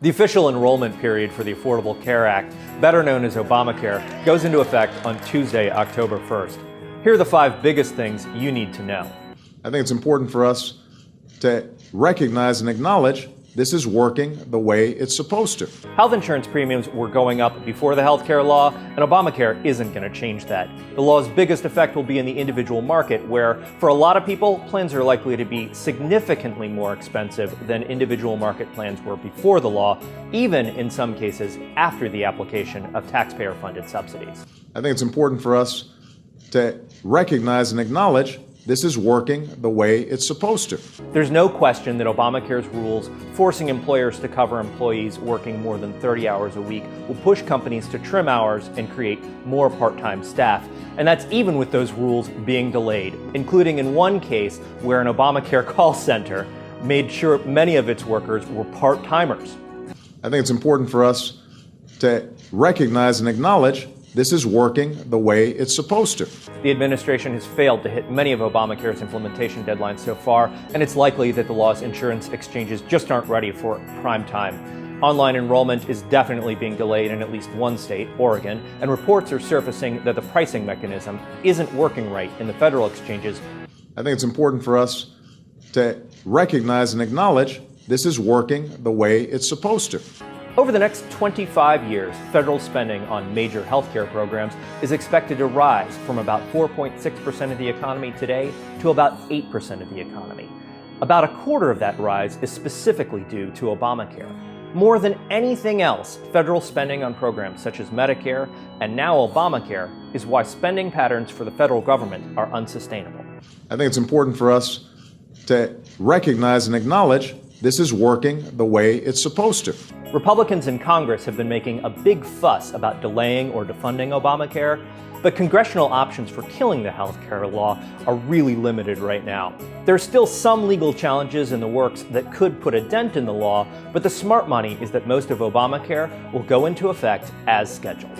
The official enrollment period for the Affordable Care Act, better known as Obamacare, goes into effect on Tuesday, October 1st. Here are the 5 biggest things you need to know. I think it's important for us to recognize and acknowledge this is working the way it's supposed to. Health insurance premiums were going up before the health care law, and Obamacare isn't going to change that. The law's biggest effect will be in the individual market, where, for a lot of people, plans are likely to be significantly more expensive than individual market plans were before the law, even in some cases after the application of taxpayer-funded subsidies. I think it's important for us to recognize and acknowledge this is working the way it's supposed to. There's no question that Obamacare's rules forcing employers to cover employees working more than 30 hours a week will push companies to trim hours and create more part-time staff. And that's even with those rules being delayed, including in one case where an Obamacare call center made sure many of its workers were part-timers. I think it's important for us to recognize and acknowledge this is working the way it's supposed to. The administration has failed to hit many of Obamacare's implementation deadlines so far, and it's likely that the law's insurance exchanges just aren't ready for prime time. Online enrollment is definitely being delayed in at least one state, Oregon, and reports are surfacing that the pricing mechanism isn't working right in the federal exchanges. I think it's important for us to recognize and acknowledge this is working the way it's supposed to. Over the next 25 years, federal spending on major healthcare programs is expected to rise from about 4.6% of the economy today to about 8% of the economy. About a quarter of that rise is specifically due to Obamacare. More than anything else, federal spending on programs such as Medicare and now Obamacare is why spending patterns for the federal government are unsustainable. I think it's important for us to recognize and acknowledge this is working the way it's supposed to. Republicans in Congress have been making a big fuss about delaying or defunding Obamacare, but congressional options for killing the health care law are really limited right now. There are still some legal challenges in the works that could put a dent in the law, but the smart money is that most of Obamacare will go into effect as scheduled.